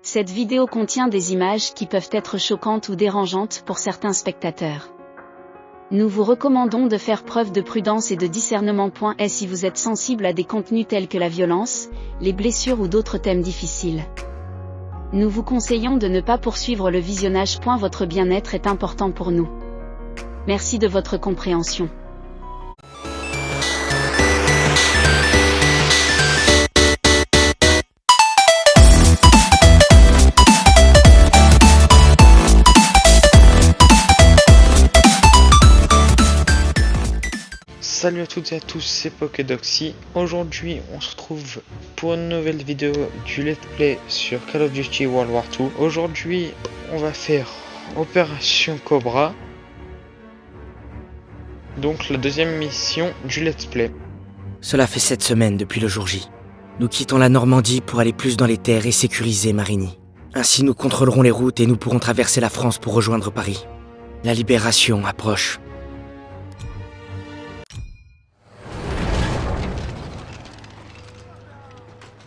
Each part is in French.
Cette vidéo contient des images qui peuvent être choquantes ou dérangeantes pour certains spectateurs. Nous vous recommandons de faire preuve de prudence et de discernement. Si vous êtes sensible à des contenus tels que la violence, les blessures ou d'autres thèmes difficiles. Nous vous conseillons de ne pas poursuivre le visionnage. Votre bien-être est important pour nous. Merci de votre compréhension. Salut à toutes et à tous, c'est Pokédoxy. Aujourd'hui, on se retrouve pour une nouvelle vidéo du Let's Play sur Call of Duty World War II. Aujourd'hui, on va faire Opération Cobra. Donc la deuxième mission du Let's Play. Cela fait 7 semaines depuis le jour J. Nous quittons la Normandie pour aller plus dans les terres et sécuriser Marigny. Ainsi, nous contrôlerons les routes et nous pourrons traverser la France pour rejoindre Paris. La libération approche.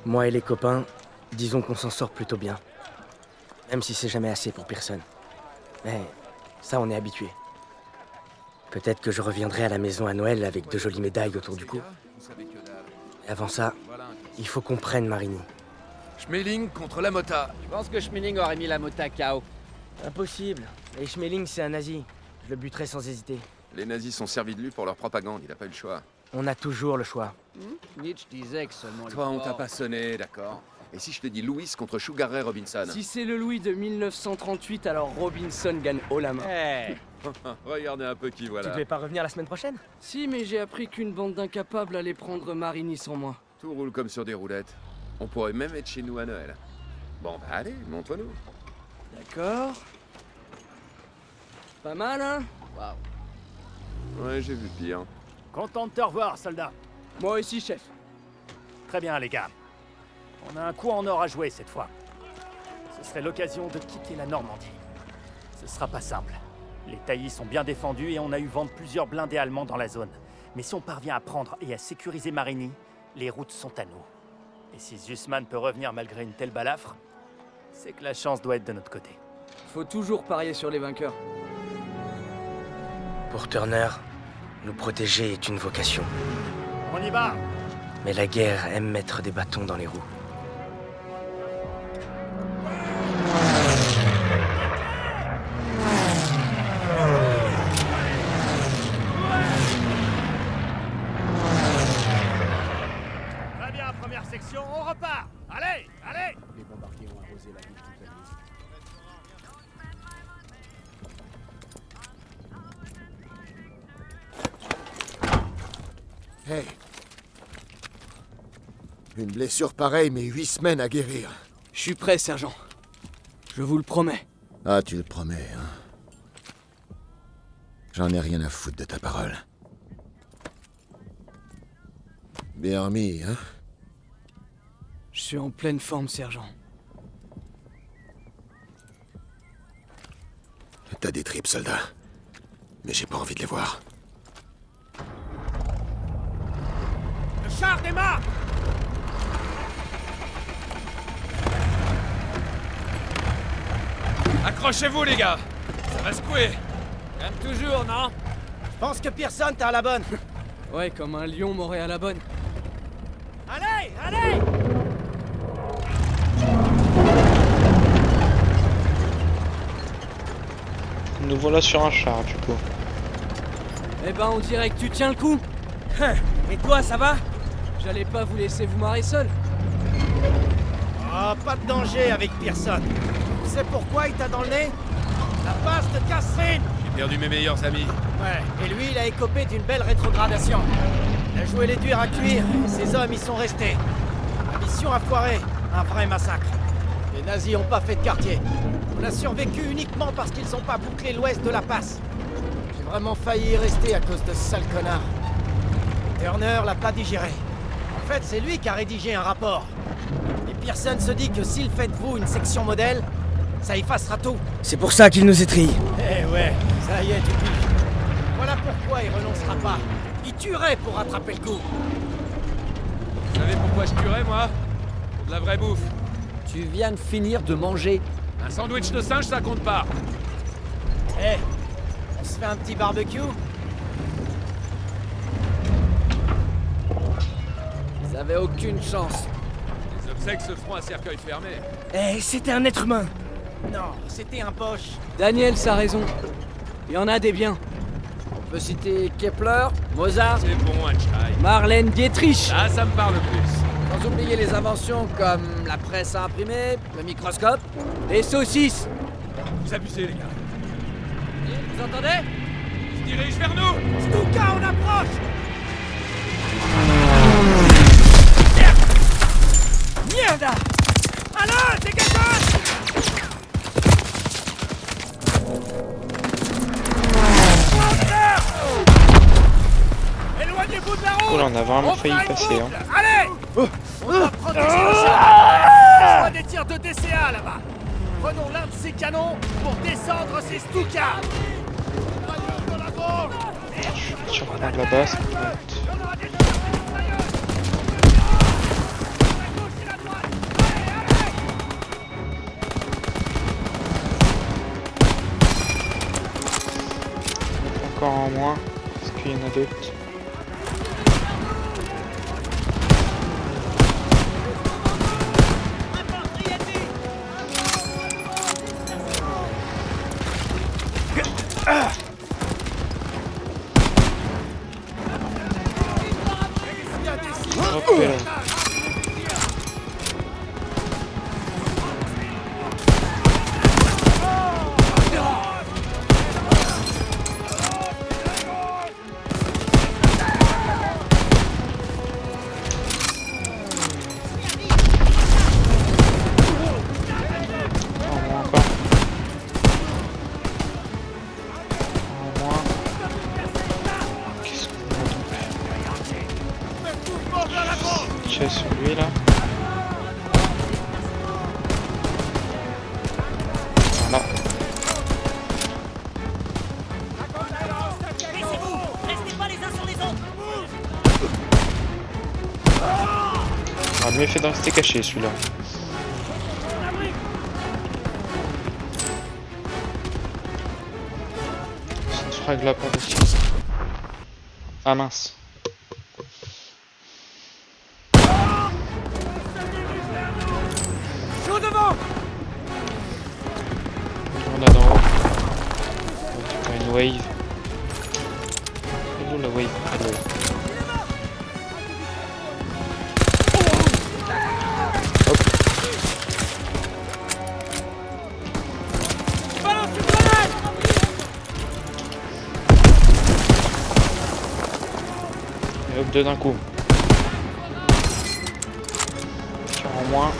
Moi et les copains, disons qu'on s'en sort plutôt bien. Même si c'est jamais assez pour personne. Mais ça, on est habitué. Peut-être que je reviendrai à la maison à Noël avec de jolies médailles autour du cou. Et avant ça, il faut qu'on prenne Marigny. Schmeling contre la Mota. Je pense que Schmeling aurait mis la Mota KO. Impossible. Et Schmeling, c'est un nazi. Je le buterai sans hésiter. Les nazis sont servis de lui pour leur propagande, il a pas eu le choix. On a toujours le choix. Nietzsche disait que seulement Toi, on t'a pas sonné, d'accord. Et si je te dis Louis contre Sugar Ray Robinson? Si c'est le Louis de 1938, alors Robinson gagne haut la main. Hey. Regardez un peu qui Tu voilà. devais pas revenir la semaine prochaine? Si, mais j'ai appris qu'une bande d'incapables allait prendre Marigny sans moi. Tout roule comme sur des roulettes. On pourrait même être chez nous à Noël. Bon, bah allez, montre-nous. D'accord. Pas mal, hein? Waouh. Ouais, j'ai vu pire. Content de te revoir, soldat. Moi aussi, chef. Très bien, les gars. On a un coup en or à jouer cette fois. Ce serait l'occasion de quitter la Normandie. Ce sera pas simple. Les taillis sont bien défendus et on a eu vent de plusieurs blindés allemands dans la zone. Mais si on parvient à prendre et à sécuriser Marigny, les routes sont à nous. Et si Zussman peut revenir malgré une telle balafre, c'est que la chance doit être de notre côté. Faut toujours parier sur les vainqueurs. Pour Turner, nous protéger est une vocation. On y va! Mais la guerre aime mettre des bâtons dans les roues. Très bien, première section, on repart! Allez, allez! Les bombardiers ont arrosé la ville toute la nuit. Hey. Une blessure pareille, mais 8 semaines à guérir. Je suis prêt, sergent. Je vous le promets. Ah, tu le promets, hein. J'en ai rien à foutre de ta parole. Bien remis, hein. Je suis en pleine forme, sergent. T'as des tripes, soldat. Mais j'ai pas envie de les voir. Le char démarre! Accrochez-vous, les gars! Ça va secouer! Comme toujours, non? Je pense que Pearson t'a à la bonne. Ouais, comme un lion m'aurait à la bonne. Allez, allez! Nous voilà sur un char du coup. Eh ben, on dirait que tu tiens le coup. Et toi, ça va? J'allais pas vous laisser vous marrer seul. Oh, pas de danger avec Pearson. Tu sais pourquoi il t'a dans le nez? La passe de Catherine. J'ai perdu mes meilleurs amis. Ouais, et lui, il a écopé d'une belle rétrogradation. Il a joué les durs à cuire, et ses hommes y sont restés. La mission a foiré, un vrai massacre. Les nazis ont pas fait de quartier. On a survécu uniquement parce qu'ils ont pas bouclé l'ouest de la passe. J'ai vraiment failli y rester à cause de ce sale connard. Turner l'a pas digéré. En fait, c'est lui qui a rédigé un rapport. Et Pearson se dit que s'il fait de vous une section modèle, ça effacera tout. C'est pour ça qu'il nous étrille. Eh ouais, ça y est, tu piges. Voilà pourquoi il renoncera pas. Il tuerait pour rattraper le coup. Vous savez pourquoi je tuerais, moi? Pour de la vraie bouffe. Tu viens de finir de manger. Un sandwich de singe, ça compte pas. Eh, on se fait un petit barbecue? Ils avaient aucune chance. Les obsèques se feront à cercueil fermé. Eh, c'était un être humain. Non, c'était un poche. Daniel, a raison. Il y en a des biens. On peut citer Kepler, Mozart, C'est bon, Einstein. Marlène Dietrich. Là, ça me parle plus. Sans oublier les inventions comme la presse à imprimer, le microscope, les saucisses. Vous abusez, les gars. Vous entendez? Ils se dirigent vers nous. Stuka, on approche! Merde! Alors, dégage-toi! Éloignez-vous de la route. Oh là, on a vraiment failli fera une passer. Hein. boucle. Allez. On va protéger le char. Je vois des tirs de DCA là-bas. Prenons l'un de ces canons pour descendre ces Stuka. Je vais reprendre là-bas, ça peut être... Encore en moins, parce qu'il y en a d'autres. Hop là. Celui là. Voilà. Restez pas les uns sur les autres. On a mieux fait de rester caché celui-là. Cette frag là pas possible. Ah mince. On a d'en haut. On a une wave. Et où la wave? Ah, la wave. Hop. Et hop, deux d'un coup. Tir en moins.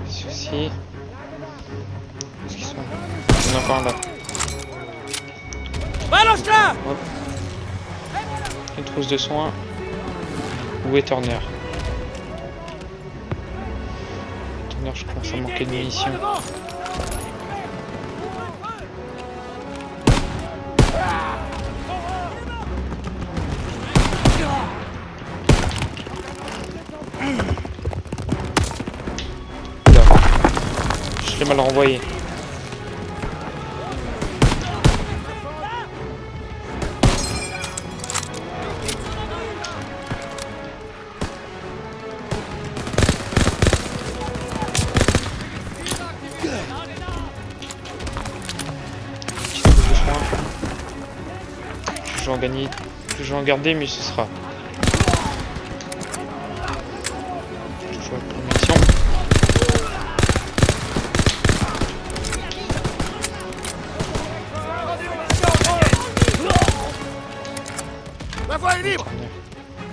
Ceci. Où est-ce qu'ils sont? Il y en a encore un là. Balance-la! Hop. Une trousse de soins. Où est Turner? Turner, je commence à manquer de munitions. Je l'ai mal renvoyé. Plus je vais en gagner, plus je vais en garder, mieux ce sera. Toujours la munition. La voie est libre.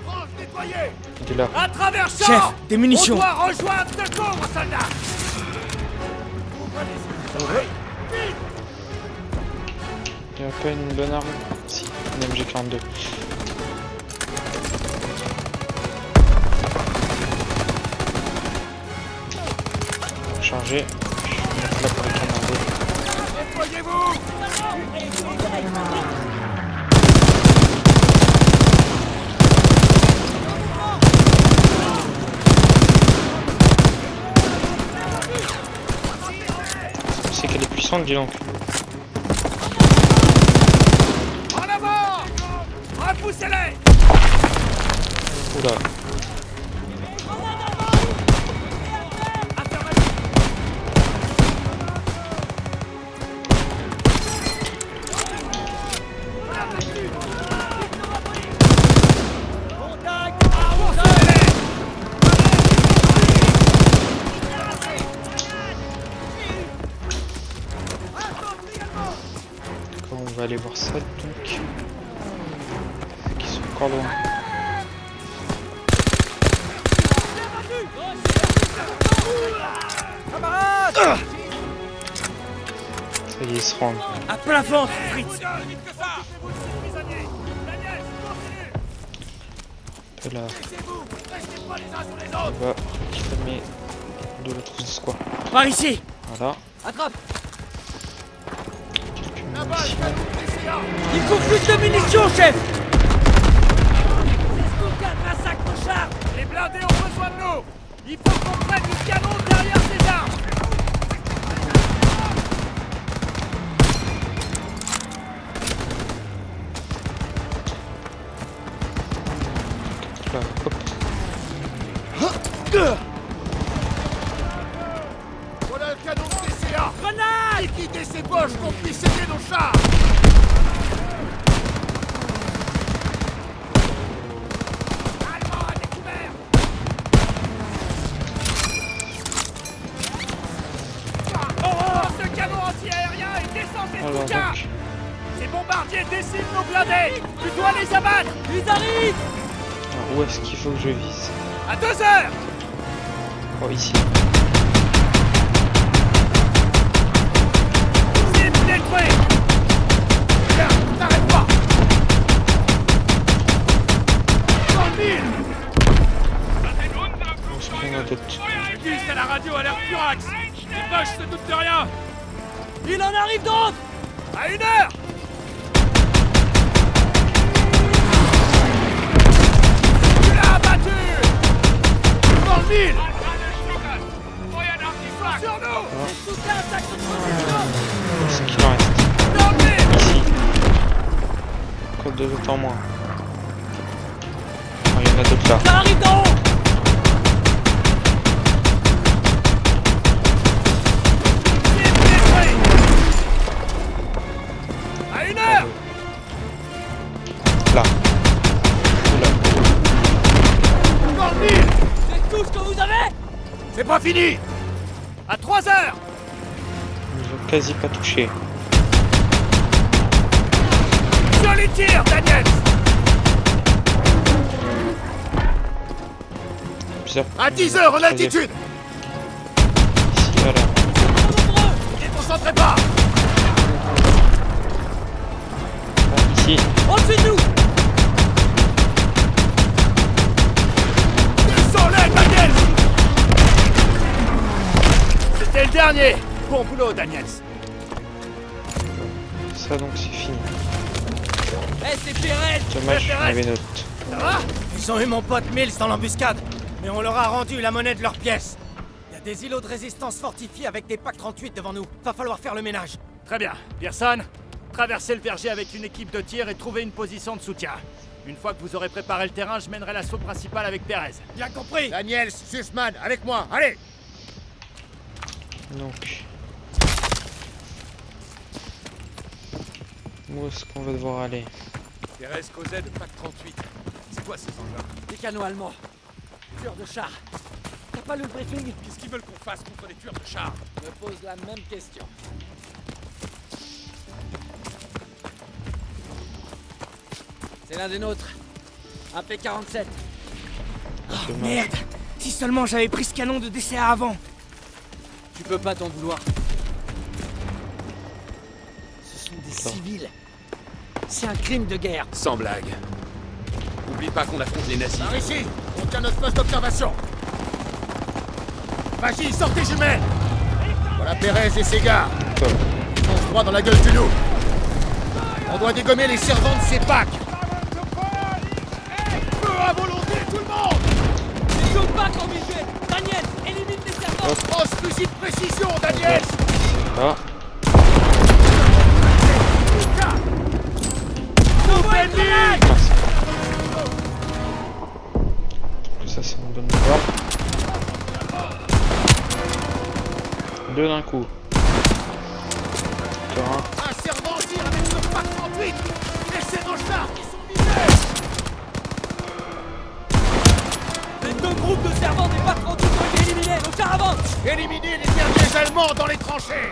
France nettoyée. Il est là. À travers champ. Chef, des munitions. On doit rejoindre secours, soldats. Il n'y a pas une bonne arme? Si, une MG42. Charger. Je vais mettre là pour les commander. Nettoyez-vous. descendre, dis donc. En avant! Repoussez-les! Oula. On va aller voir ça donc. Qui sont encore loin. Ça y est, ils se rendent. À plein ventre, Fritz! Et là, on va calmer de l'autre square. Par ici! Voilà. Attrape! Quelques munitions. Il faut plus de munitions, chef! Massacre nos chars! Les blindés ont besoin de nous! Il faut qu'on prenne le canon derrière ces armes! Là, hop. Voilà le canon de TCA! Grenade! Liquidez ces poches qu'on puisse aider nos chars! Allemand à découvert! Oh, ce canon anti-aérien et descend ces Alors bouquins! donc, Ces bombardiers déciment nos blindés! Tu dois les abattre! Ils arrivent! alors, où est-ce qu'il faut que je vise? À 2 heures! Oh, ici. Cible détruite! Tiens, t'arrête pas! Dans le mille! Est-ce qu'il y en a d'autres? Je dis, c'est la radio à l'air furax! Les poches se doutent de rien! Il en arrive d'autres! À 1 heure! Tu l'as abattu! Dans le mille! Sur nous! Soutien, attaque de position! Est-ce qu'il en reste? Dans le mille! Ici. Encore 2 autres en moins. Oh, il y en a d'autres là. Ça arrive d'en haut! Cible détruite! À 1 heure! Là. Oula. Dans le mille! C'est tout ce que vous avez? C'est pas fini! À 3 heures! Ils nous ont quasi pas touché. Sur les tirs, Daniel! Plusieurs. À 10 heures en altitude! Ici, voilà. Ne déconcentrez pas! Là, ici. Au-dessus de nous! Descends-les, Daniel! C'était le dernier! Bon boulot, Daniels! Ça donc c'est fini. Eh, c'est Pérez! Dommage, il y en avait une autre. Ça va? Ils ont eu mon pote Mills dans l'embuscade, mais on leur a rendu la monnaie de leurs pièces. Il y a des îlots de résistance fortifiés avec des packs 38 devant nous. Va falloir faire le ménage. Très bien. Pearson, traversez le verger avec une équipe de tir et trouvez une position de soutien. Une fois que vous aurez préparé le terrain, je mènerai l'assaut principal avec Pérez. Bien compris. Daniels, Sussman, avec moi, allez! Donc. Où est-ce qu'on va devoir aller? Pérez causait de PAC 38. C'est quoi ces engins? Des canons allemands. Tueurs de chars. T'as pas lu le briefing? Qu'est-ce qu'ils veulent qu'on fasse contre les tueurs de chars? Je me pose la même question. C'est l'un des nôtres. Un P-47. Dommage. Merde. Si seulement j'avais pris ce canon de DCA avant. Tu peux pas t'en vouloir. Ce sont des civils. C'est un crime de guerre. Sans blague. Oublie pas qu'on affronte les nazis. Par ici, on tient notre poste d'observation. Vas-y, sortez jumelles! Voilà Pérez et ses gars. Top. Ils foncent droit dans la gueule du loup. On doit dégommer les servants de ces packs. Feu à volonté, tout le monde! Les deux packs en visuel. Daniel, élimine les servants. Grosse fusil de précision, Daniel! Là. 2 d'un coup. Encore un. Un servant tire avec ce pack 38. Laissez nos chars qui sont visés. Les deux groupes de servants des PAC 38 ont été éliminés. Nos chars avancent. Éliminez les derniers Allemands dans les tranchées.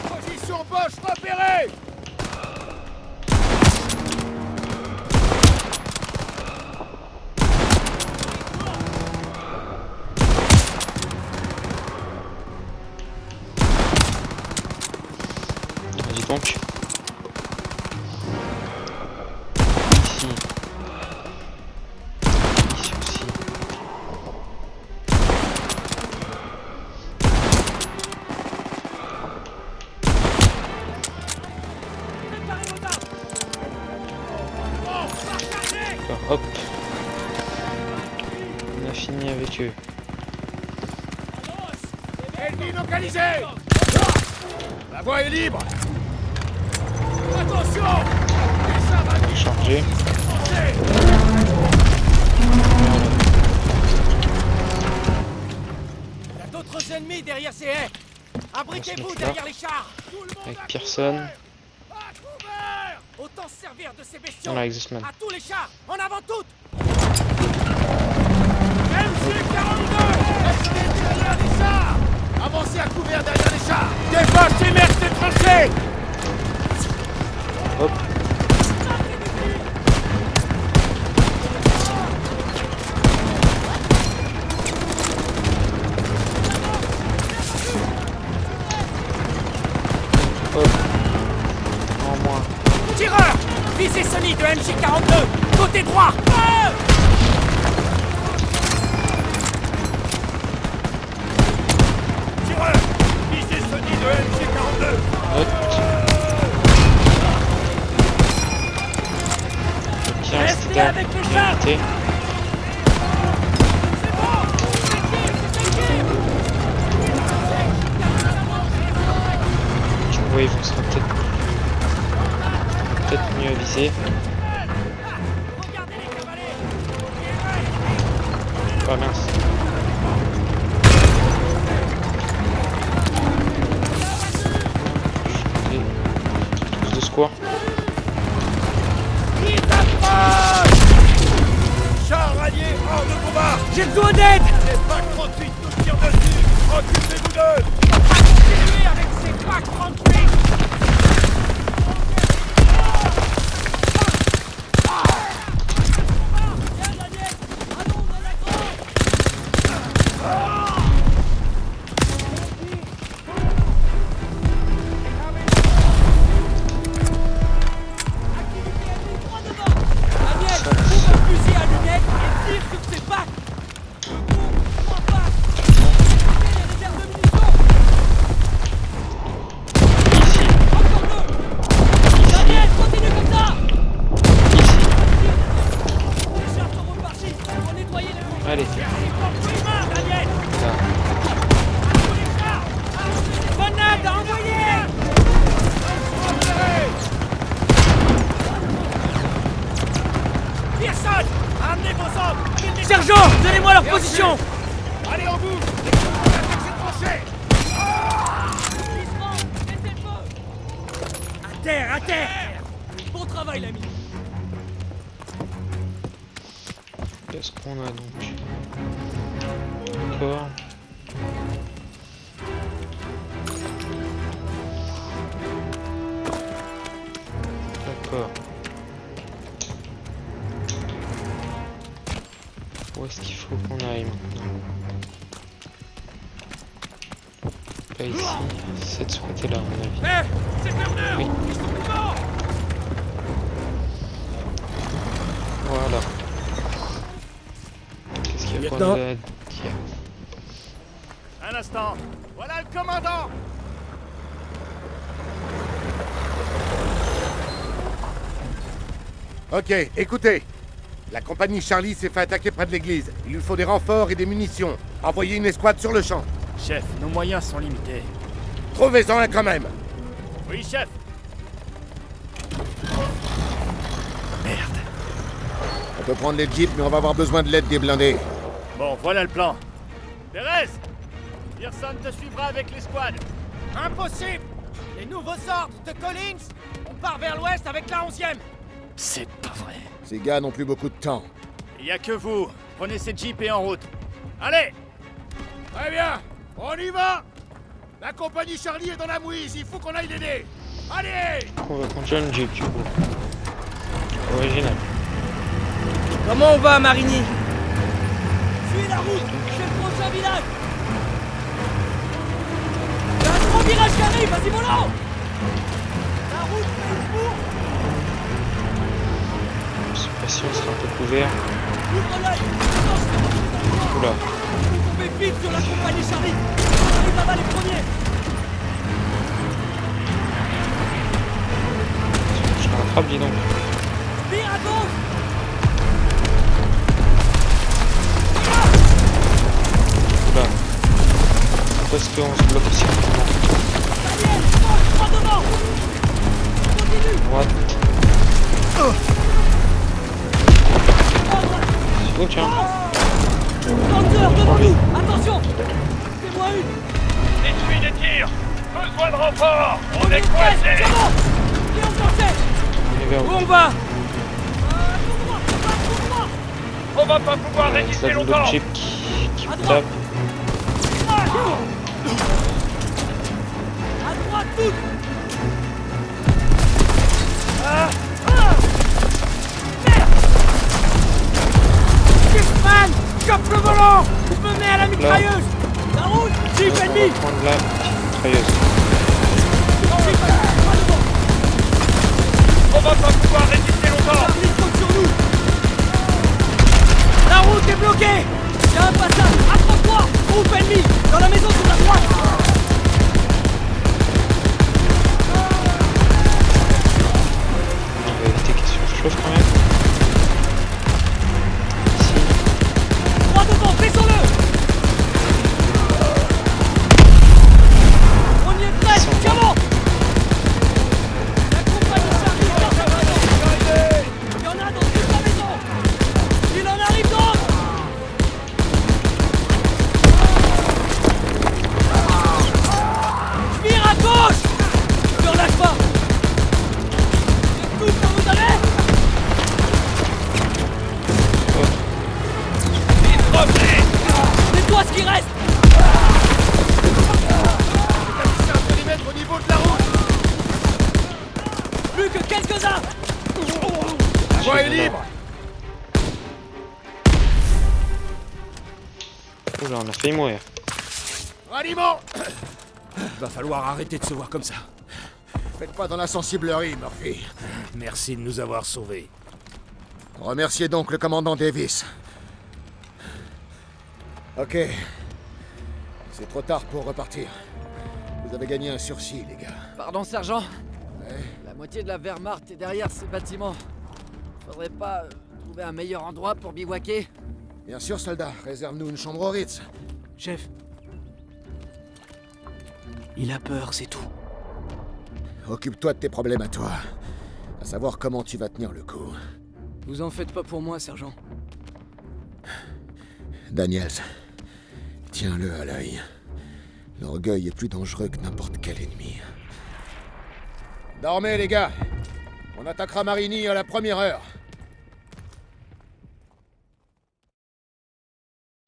Position Bosch repérée. Dis donc. Ici. Ici aussi. D'accord, hop. On a fini avec eux. Ennemi localisé. La voie est libre. Attention. Ça va vite. Chargé. Il y a d'autres ennemis derrière ces haies. Abritez-vous derrière les chars. Avec personne. Autant se servir de ces bestiaux. On a Exosman. À tous les chars, en avant toutes. MC-42. Restez derrière les chars. Avancez à couvert derrière les chars. Dépêche et merde ces tranchées. Hop. Hop. En moins. Tireur, visez Sony de MJ42. Côté droit. Tireur, visez Sony de MC-42. Hop. Tiens, c'était la priorité. Oui, vous serez peut-être mieux avisé. Ah mince. Tous de secours. Ils approchent. Chars alliés hors de combat. J'ai besoin d'aide. Les PAC 38 nous tirent dessus. Occupez-vous d'eux. Continuez avec ces PAC 38. Allez. Grenade à envoyer. Pearson, amenez vos hommes. Sergent, donnez-moi leur position. Allez en bout. Attaquez ces tranchées. À terre, à terre. Bon travail, l'ami. Qu'est-ce qu'on a donc? Encore. D'accord. Où est-ce qu'il faut qu'on aille maintenant? Pas ici, c'est de ce côté-là à mon avis. C'est Turner. Oui. Ils sont vivants. Voilà. Qu'est-ce qu'il y a quoi Lieutenant. de dire? Un instant. Voilà le commandant. Ok, écoutez. La compagnie Charlie s'est fait attaquer près de l'église. Il lui faut des renforts et des munitions. Envoyez une escouade sur le champ. Chef, nos moyens sont limités. Trouvez-en un quand même. Oui, chef. On peut prendre les jeeps, mais on va avoir besoin de l'aide des blindés. Bon, voilà le plan. Perez, Pearson te suivra avec l'escouade. Impossible! Les nouveaux ordres de Collins! On part vers l'ouest avec la 11e! C'est pas vrai. Ces gars n'ont plus beaucoup de temps. Il y a que vous. Prenez cette jeep et en route. Allez! Très bien, on y va! La compagnie Charlie est dans la mouise, il faut qu'on aille l'aider! Allez! On va conduire une Jeep du coup. Original. Comment on va, Marigny? Suis la route, c'est le prochain village. Il y a un gros virage qui arrive, vas-y mollo. La route fait le tour. Je sais pas si on sera un peu couvert. Ouvre l'œil. Attention, Oula. vous tombez vite sur la compagnie Charlie. On arrive là-bas les premiers. Je me rattrape, dis donc. Vire à gauche. Oula. Pourquoi est-ce qu'on se bloque aussi rapidement? Daniel, droit devant. Continue. Droite. Oh tiens. Hunter, devant nous. Attention. Fais-moi une. Essuie des tirs! Besoin de renfort! On est C'est coincés! bon. Et on s'enchaîne. On est vers Où où? on va? Tout droit, tout droit. On va pas pouvoir C'est résister la longtemps! double Jeep qui me À tape. droite. À droite, toute. Fishman! Chope le volant! Je me mets à la mitrailleuse! La route. Jeep On va ennemi! prendre la petite mitrailleuse. On va pas pouvoir résister longtemps! Charlie compte sur nous. La route est bloquée! Il y a un passage. Accroche-toi. Groupe ennemi! Dans la maison sur la droite. On va éviter qu'il se chauffe quand même. Ici. Droit devant, baissons-le. On y est presque. Tiens bon. La compagnie Charlie sort sa maison. Il y en a dans toute la maison. Il en arrive d'autres. Je vire à gauche! Ne relâche pas. C'est tout ce que vous avez. Nettoie ce qui reste. C'est un périmètre au niveau de la route! Plus que quelques-uns. La voie est libre! Oula, on a failli mourir. Ralliement! Va falloir arrêter de se voir comme ça. Faites pas dans la sensiblerie, Murphy. Merci de nous avoir sauvés. Remerciez donc le commandant Davis. Ok. C'est trop tard pour repartir. Vous avez gagné un sursis, les gars. Pardon, sergent. Ouais. La moitié de la Wehrmacht est derrière ces bâtiments. Faudrait pas trouver un meilleur endroit pour bivouaquer? Bien sûr, soldat. Réserve-nous une chambre au Ritz. Chef. Il a peur, c'est tout. Occupe-toi de tes problèmes à toi. À savoir comment tu vas tenir le coup. Vous en faites pas pour moi, sergent. Daniels, tiens-le à l'œil. L'orgueil est plus dangereux que n'importe quel ennemi. Dormez, les gars. On attaquera Marigny à la première heure.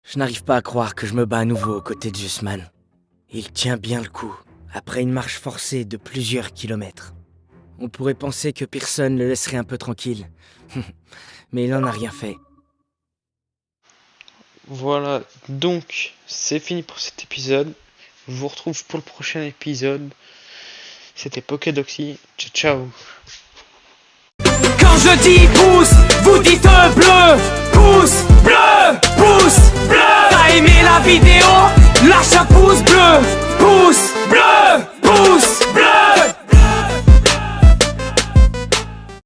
Je n'arrive pas à croire que je me bats à nouveau aux côtés de Zussman. Il tient bien le coup, après une marche forcée de plusieurs kilomètres. On pourrait penser que personne le laisserait un peu tranquille. Mais il n'en a rien fait. Voilà, donc c'est fini pour cet épisode. Je vous retrouve pour le prochain épisode. C'était Pokédoxy. Ciao, ciao. Quand je dis pouce, vous dites bleu. Pouce bleu, pouce bleu. T'as aimé la vidéo? Lâche un pouce bleu. Pouce